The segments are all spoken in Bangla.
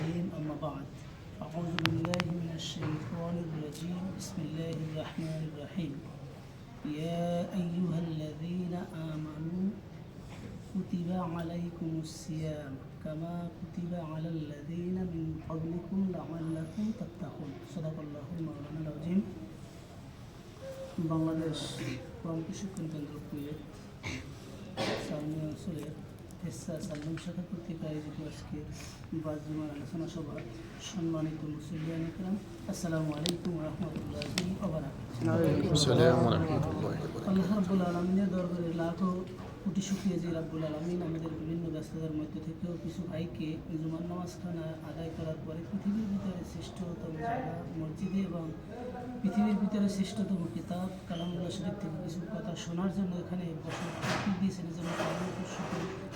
الرجيم أما بعد أعوذ بالله من الشيطان الرجيم بسم الله الرحمن الرحيم يا أيها الذين آمنوا كتب عليكم الصيام كما كتب على الذين من قبلكم لعلكم تتقون صدق الله مولانا العظيم বাংলাদেশ কোরআন প্রশিক্ষণ কেন্দ্র কুয়েত সালমি অঞ্চলের সাল্লাম শাখা কর্তৃক আয়োজিত আজকের বাজজুমার আলোচনা সভা সম্মানিত মুসলিয়ান ইকরাম আসসালামু আলাইকুম রহমতুল্লাহি ওয়া বারাকাতুহু। আল্লাহ রাব্বুল আলামিনের দরবারে লাখো কোটি শুকরিয়া যে রাব্বুল আলামিন আমাদের বিভিন্ন ব্যস্ততার মধ্যে থেকেও কিছু ভাইকে জুমার নামাজখানা আদায় করার পরে পৃথিবীর ভিতরে শ্রেষ্ঠতম জায়গা মসজিদে এবং পৃথিবীর ভিতরে শ্রেষ্ঠতম কিতাব কালামুল্লাহ শরীফ থেকে কিছু কথা শোনার জন্য এখানে বসে দিয়েছেন জন্য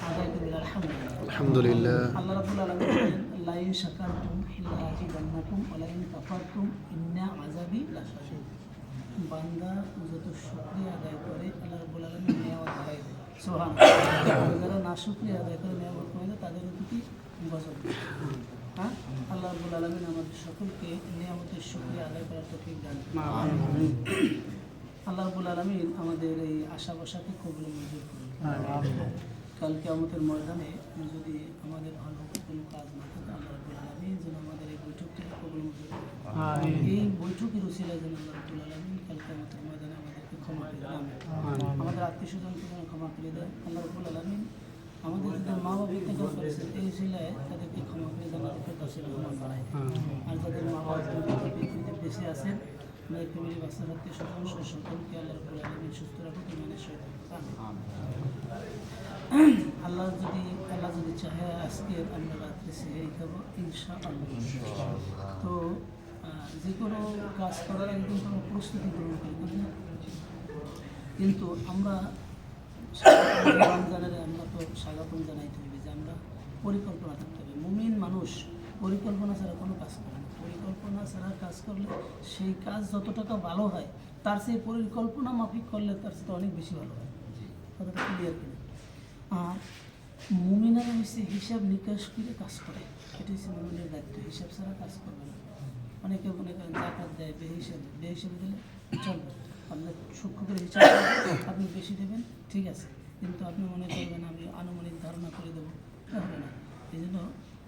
আদায় করি আলহামদুলিল্লাহ। আল্লাহ রাব্বুল আলামিন বলেন লাইন শাকারতুম লাযিদান্নাকুম ওয়া লাইন কাফারতুম ইন্না আযাবি লাশাদীদ। বান্দা যত শুকরিয়া আদায় করে আল্লাহ রাব্বুল আলামিন নিয়ামত বাড়ায় দেয় সুবহানাল্লাহ। যারা না শুকরিয়া আদায় করে নিয়ামত কমে দেয় তাদের প্রতি গজব। হ্যাঁ, আল্লাহ রাব্বুল আলামিন আমাদের সকলকে নিয়ামতের শুকরিয়া আদায় করার তৌফিক দান করুন। আল্লাহ রাব্বুল আলামিন আমাদের এই আশা ভরসাকে কবুল মঞ্জুর করুন। কাল কিয়ামতের ময়দানে যদি আমাদের ভালো কোনো কাজ না থাকে আল্লাহ রাব্বুল আলামিন যেন আমাদের এই বৈঠকটিকে কবুল মঞ্জুর করুন। এই বৈঠকের উসিলায় যেন আল্লাহ রাব্বুল আলামিন কাল কিয়ামতের ময়দানে আমাদেরকে ক্ষমা করে দেন, আমাদের আত্মীয়স্বজনকে যেন ক্ষমা করে দেন। আল্লাহ রাব্বুল আলামিন আমাদের যাদের মা বাবা ইন্তেকাল করেছেন এই উসিলায় তাদেরকে ক্ষমা করে জান্নাতের কাছে রহমান বানায়। আর যাদের মা বাবা পৃথিবীতে বেঁচে আছেন আমাদের ফ্যামিলি বাচ্চার আত্মীয়স্বজন সকলকে আল্লাহ রাব্বুল আলামিন সুস্থ রাখুন ইমানের সহিত। আল্লাহ যদি চাহে আজকে আমরা রাত্রে সেহেরি খাবো ইনশাআল্লাহ। তো যে কোনো কাজ করার আগে কিন্তু আমরা প্রস্তুতি গ্রহণ করি না, কিন্তু আমরা রমজানের আমরা তো স্বাগতম জানাইতে হবে যে আমরা পরিকল্পনা থাকতে হবে। মুমিন মানুষ পরিকল্পনা ছাড়া কোনো কাজ করে না। পরিকল্পনা ছাড়া কাজ করলে সেই কাজ যত টাকা ভালো হয় তার সেই পরিকল্পনা মাফিক করলে তার সাথে অনেক বেশি ভালো হয়। কথাটা ক্লিয়ার কিনা? আর মুমিনারা হচ্ছে হিসাব নিকাশ করে কাজ করে, এটা হচ্ছে মুমিনের দায়িত্ব। হিসাব ছাড়া কাজ করবে না। অনেকে মনে করেন জাকাত দেয় বেহিসাবে দিলে চলবে, আপনার সূক্ষ্ম করে হিসাব আপনি বেশি দেবেন ঠিক আছে, কিন্তু আপনি মনে করবেন আমি আনুমানিক ধারণা করে দেবো, এটা হবে না। এই জন্য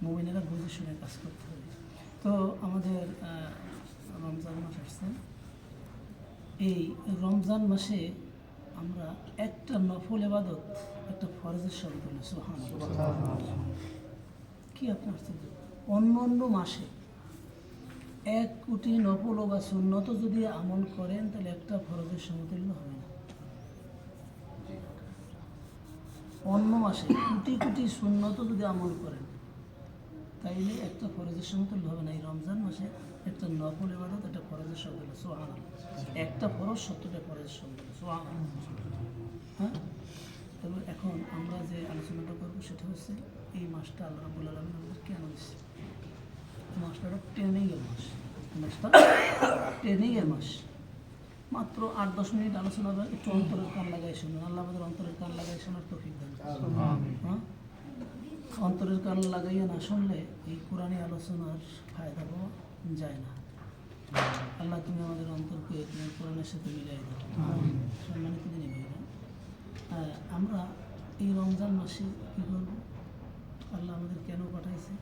মুমিনেরা বুঝে শুনে কাজ করতে হবে। তো আমাদের রমজান মাস আসছে, এই রমজান মাসে আমরা একটা নফল ইবাদত একটা ফরজের শব্দ হলো সুবহানাল্লাহ। কি আপনার অন্য মাসে 1 কোটি নফল বা সুন্নত যদি আমল করেন তাহলে একটা ফরজের সমতুল্য হবে না। অন্য মাসে কোটি কোটি সুন্নত যদি আমল করেন তাইলে একটা ফরজের সমতুল্য হবে না। এই রমজান মাসে একটা নফল ইবাদত একটা ফরজের সমতুল্য সুবহানাল্লাহ। একটা ফরজ 70টা ফরজের সমতুল্য সুবহানাল্লাহ। হ্যাঁ, তবে এখন আমরা যে আলোচনাটা করবো সেটা হচ্ছে এই মাসটা আল্লাহ রাব্বুল আলামিন আমাদের কেন দিচ্ছে। মাসটা ট্রেনিংয়ের মাস, মাসটা ট্রেনিংয়ের মাস। মাত্র 8-10 মিনিট আলোচনা হবে, একটু অন্তরের কান লাগাই শুনুন। আল্লাহ আমাদের অন্তরের কান লাগাই শোনার তৌফিক দান করুন। হ্যাঁ, অন্তরের কান লাগাইয়া না শুনলে এই কোরআনী আলোচনার ফায়দা পাওয়া যায় না। আল্লাহ তুমি আমাদের অন্তরকে তুমি কোরআনের সাথে মিলাই দাও। সম্মানিত দিনী ভাইরা, আমরা এই রমজান মাসে কী করব? আল্লাহ আমাদের কেন পাঠাইছে?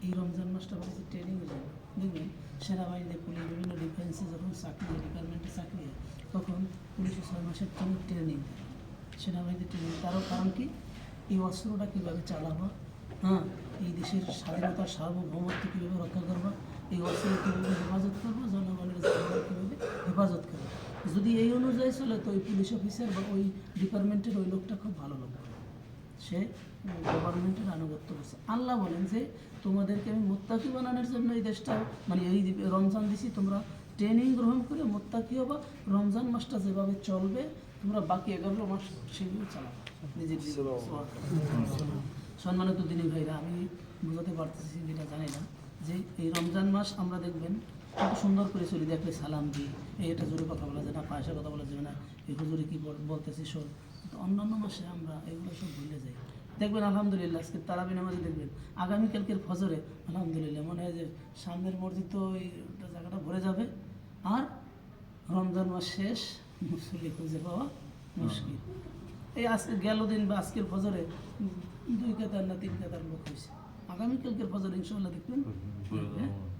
এই রমজান মাসটা পাঠাইছে ট্রেনিংয়ের জন্য। দেখবেন সেনাবাহিনীতে পুলিশ বিভিন্ন ডিফেন্সে যখন চাকরি হয়, ডিপার্টমেন্টে চাকরি হয়, তখন পুলিশে 6 মাসের ট্রেনিং দেয়, সেনাবাহিনীতে ট্রেনিং। কারণ কি? এই অস্ত্রটা কীভাবে চালাবো, হ্যাঁ, এই দেশের স্বাধীনতার সার্বভৌমত্ব কীভাবে রক্ষা করবো, এই অস্ত্র কীভাবে হেফাজত করবো, জনগণের কীভাবে হেফাজত করবো। যদি এই অনুযায়ী চলে তো ওই পুলিশ অফিসার বা ওই ডিপার্টমেন্টের ওই লোকটা খুব ভালো লোক, সে গভর্নমেন্টের আনুগত্য করছে। আল্লাহ বলেন যে তোমাদেরকে আমি মুত্তাকি বানানোর জন্য এই দেশটা মানে এই রমজান দিছি, তোমরা ট্রেনিং গ্রহণ করে মুত্তাকি হবা। রমজান মাসটা যেভাবে চলবে তোমরা বাকি 11 মাস সেগুলো চালাবো নিজের সম্মানিত দিনী ভাইরা, আমি বোঝাতে পারতেছি যেটা জানি না যে এই রমজান মাস আমরা দেখবেন কত সুন্দর করে চলি, দেখলে সালাম দিই, এটা জোরে কথা বলা যায় না, পাশে কথা বলা যাবে না, এই হুজুরে কী বলতেছি শোন। কিন্তু অন্যান্য মাসে আমরা এগুলো সব ভুলে যাই। দেখবেন আলহামদুলিল্লাহ আজকে তারাবি নামাজে দেখবেন আগামীকালকের ফজরে আলহামদুলিল্লাহ মনে হয় যে সামনের মসজিদ তো ওই জায়গাটা ভরে যাবে, আর রমজান মাস শেষ, মুসল্লি খুঁজে পাওয়া মুশকিল। এই আজকে গেল দিন বা আজকের ফজরে 2 কাতার না 3 কাতার লোক হয়েছে, আগামীকালকের ফজরে ইনশাল্লাহ দেখবেন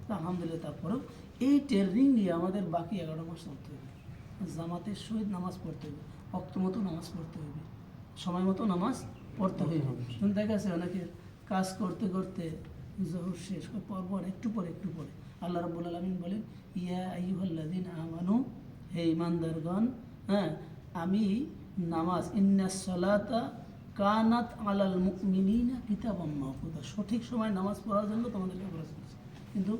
তো আলহামদুলিল্লাহ। তারপরেও এই ট্রেনিং নিয়ে আমাদের বাকি 11 মাস চলতে হবে, জামাতের সহিত নামাজ পড়তে হবে, অক্ত মতো নামাজ পড়তে হবে, সময় মতো নামাজ পড়তে হবে। কিন্তু দেখা গেছে অনেকে কাজ করতে করতে জোহর শেষ পরপর একটু পরে আল্লাহ রাব্বুল আলামিন বলেন, ইয়া আইয়ুহাল্লাযীনা আমানু, হে ঈমানদারগণ, হ্যাঁ আমি নামাজ, ইন্নাস সালাতা কানাত আলাল মুমিনিনা কিতাবাম মাওকুতা, সঠিক সময় নামাজ পড়ার জন্য তোমাদেরকে বলা হয়েছে, কিন্তু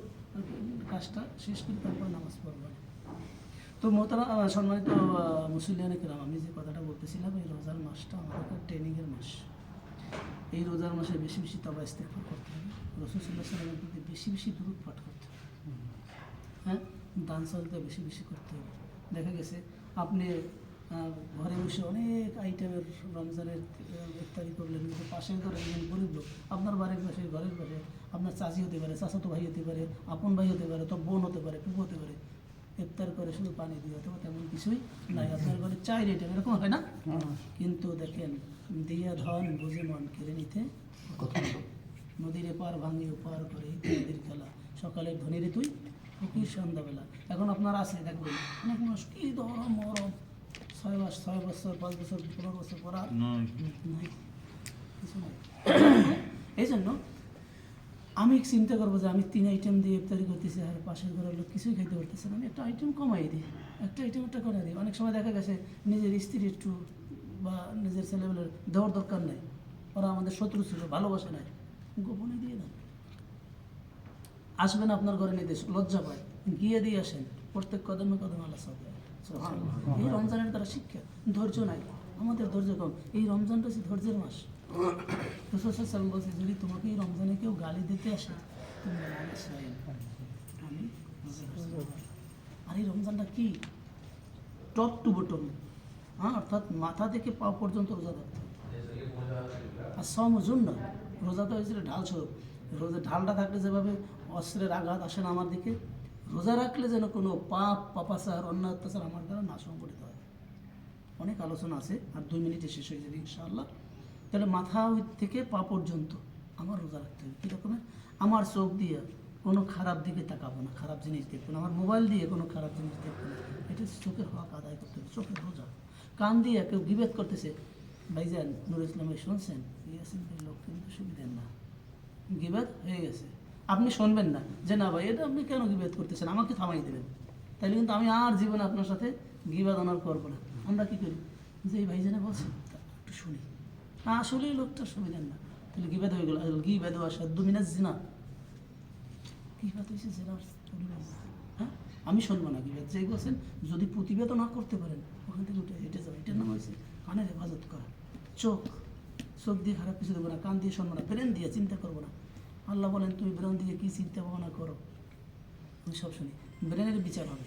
কাজটা শেষ করে তারপর নামাজ পড়বে না। তো সম্মানিত মুসলিয়ানে কেরাম, আমি যে কথাটা বলতেছিলাম, এই রোজার মাসটা আমাদের ট্রেনিংয়ের মাস। এই রোজার মাসে বেশি বেশি তওবা ইস্তেগফার করতে হবে, রাসূল সাল্লাল্লাহু আলাইহি ওয়াসাল্লামের প্রতি বেশি বেশি দুরূদ পাঠ করতে হবে, হ্যাঁ দান সদকা বেশি বেশি করতে হবে। দেখা গেছে আপনি ঘরে বসে অনেক আইটেমের রমজানের ইফতারি করলেন, কিন্তু পাশের ঘরে একজন গরিব লোক, আপনার বাড়ির পাশে, ঘরের পাশে আপনার চাচি হতে পারে, চাচাতো ভাই হতে পারে, আপন ভাই হতে পারে, তো বোন হতে পারে, ফুফু হতে পারে, ইফতার করে শুধু পানি দিয়ে অথবা তেমন কিছুই নাই, আপনার ঘরে 4 আইটেম, এরকম হয় না? কিন্তু দেখেন, দিয়া ধন বুঝে মন কেড়ে নিতে নদীর এপার ভাঙিয়ে পার করে নদীর খেলা, সকালের ধনীরে তুই ফকির সন্ধ্যাবেলা। এখন আপনার আছে দেখবেন অনেক মানুষ কি দরম মরম, 6 মাস 6 বছর 5 বছর 15 বছর পড়া নাই, কিছু নাই। এই জন্য আমি চিন্তা করবো যে আমি 3 আইটেম দিয়ে ইফতারি করতেছি, আর পাশের ঘরের লোক কিছুই খাইতে পারতেছে না, আমি একটা আইটেম কমাই দিই, একটা আইটেম একটা করে দিই। অনেক সময় দেখা গেছে নিজের স্ত্রী একটু বা নিজের ছেলেবেলের দেওয়ার দরকার নাই, ওরা আমাদের শত্রু ছিল, ভালোবাসে নাই, গোপনে দিয়ে দেন। আসবেন আপনার ঘরে নিতে লজ্জা পায়, গিয়ে দিয়ে আসেন, প্রত্যেক কদমে কদমে আল্লাহ সাথে। এই রমজানের দ্বারা শিক্ষা, ধৈর্য নাই, আমাদের ধৈর্য কম। এই রমজানটা হচ্ছে ধৈর্যের মাস। রাসূল সাল্লাল্লাহু আলাইহি ওয়াসাল্লাম বলছে, যদি তোমাকে এই রমজানে কেউ গালি দিতে আসে, তুমি আমি, আর এই রমজানটা কি টপ টু বটম, হ্যাঁ, অর্থাৎ মাথা থেকে পা পর্যন্ত রোজা থাকতে। আর সমজুন না, রোজাটা হয়েছিল ঢাল স্বরূপ। রোজা ঢালটা থাকলে যেভাবে অস্ত্রের আঘাত আসে না আমার দিকে, রোজা রাখলে যেন কোনো পাপ পাপাচার অন্য অত্যাচার আমার দ্বারা না সংগঠিত হয়। অনেক আলোচনা আছে, আর 2 মিনিটে শেষ হয়ে যাবে ইনশাআল্লাহ। তাহলে মাথা থেকে পা পর্যন্ত আমার রোজা রাখতে হবে। কীরকমের? আমার চোখ দিয়ে কোনো খারাপ দিকে তাকাবো না, খারাপ জিনিস দেখবো না, আমার মোবাইল দিয়ে কোনো খারাপ জিনিস দেখবো না, এটা চোখের হক আদায় করতে হবে, চোখের রোজা। কান দিয়ে কেউ গিবত করতেছে, ভাইজান নুরুল ইসলাম ভাই শুনছেন, ইয়াসিন ভাই লোক কিন্তু সুবিধেন না, গিবত হয়ে গেছে, আপনি শুনবেন না যে না ভাই এটা আপনি কেন গিবত করতেছেন, আমাকে থামাই দেবেন, তাইলে কিন্তু আমি আর জীবনে আপনার সাথে গিবত অনার করবো না। আমরা কী করি, যে এই ভাইজানে বলছে একটু শুনি, আসলেই লোকটা সুবিধেন না, তাহলে গিবত হয়ে গেল। গিবত আসাদ 2 মিনিট জিনা, গিবত হয়েছে জেনার, হ্যাঁ আমি শুনবো না গিবত। যে বলছেন যদি প্রতিবাদও না করতে পারেন, ওখান থেকে উঠে হেঁটে যাবে, এটার নাম হয়েছে কানের হেফাজত করা। চোখ দিয়ে খারাপ কিছু দেবো না, কান দিয়ে শুনবো না, ব্রেন দিয়ে চিন্তা করবো না। আল্লাহ বলেন তুমি ব্রেন দিয়ে কী চিন্তা ভাবনা করো, আমি সব শুনি। ব্রেনের বিচার হবে,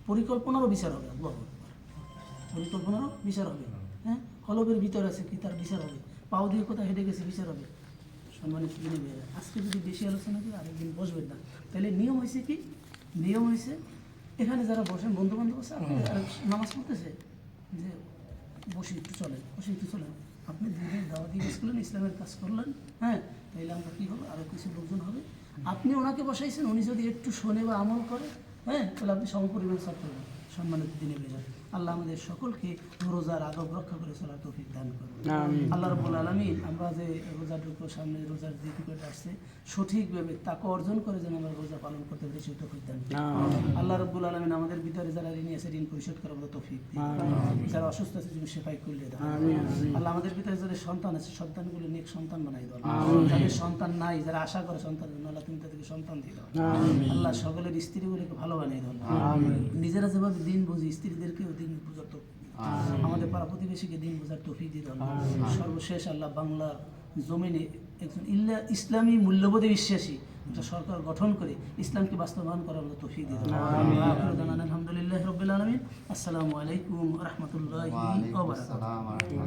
পরিকল্পনারও বিচার হবে, আল্লাহু আকবার, পরিকল্পনারও বিচার হবে। হ্যাঁ, কলবের ভিতর আছে কি তার বিচার হবে, পাও দিয়ে কোথায় হেঁটে গেছে বিচার হবে। সম্মানিত দিনে বের, আজকে যদি বেশি আলোচনা করি আরেকদিন বসবেন না। তাহলে নিয়ম হয়েছে কি, নিয়ম হয়েছে এখানে যারা বসেন বন্ধু বান্ধব আছে, আপনি নামাজ পড়তেছে যে বসে একটু চলেন, আপনি দিনের দাওয়াতি কাজ করলেন, ইসলামের কাজ করলেন, হ্যাঁ, তাইলে আমরা কী হবে, আরও কিছু লোকজন হবে। আপনি ওনাকে বসাইছেন, উনি যদি একটু শোনে বা আমল করে, হ্যাঁ, তাহলে আপনি সমপরিমাণ সব করবেন। সম্মানিত দিনে বের, আল্লাহ আমাদের সকলকে রোজার আদব রক্ষা করে চলার তৌফিক দান করুন। আল্লাহ রাব্বুল আলামিন আমরা যে রোজা ঢুকবো, সামনে রোজার যে টিকিট আসছে, সঠিকভাবে তাকে অর্জন করে যেন আমরা রোজা পালন করতে পারি, সেই তৌফিক দান করুন। আল্লাহ রাব্বুল আলামিন আমাদের ভিতরে যারা ঋণী আছে, ঋণ পরিশোধ করার মতো তৌফিক দিন। যারা অসুস্থ আছে, তুমি শেফাই করলে দাও। আল্লাহ আমাদের ভিতরে যাদের সন্তান আছে, সন্তানগুলো নেক সন্তান বানাই দাও। যাদের সন্তান নাই, যারা আশা করে সন্তান, আল্লাহ তুমি তাদেরকে সন্তান দিয়ে দাও। আল্লাহ সকলের স্ত্রীগুলোকে ভালো বানিয়ে দাও। নিজেরা যেভাবে দিন বুঝি, স্ত্রীদেরকেও দিন বুঝার তৌফিক, আমাদের পাড়া প্রতিবেশীকে দিন বোঝার তৌফিক দিয়ে দাও। সর্বশেষ আল্লাহ বাংলার জমিনে একজন ইসলামী মূল্যবোধে বিশ্বাসী একটা সরকার গঠন করে ইসলামকে বাস্তবায়ন করার মতো তৌফিক দিয়ে দাও। আলহামদুলিল্লাহ রাব্বিল আলামিন। আসসালামু আলাইকুম ওয়া রাহমাতুল্লাহি ওয়া বারাকাতুহু।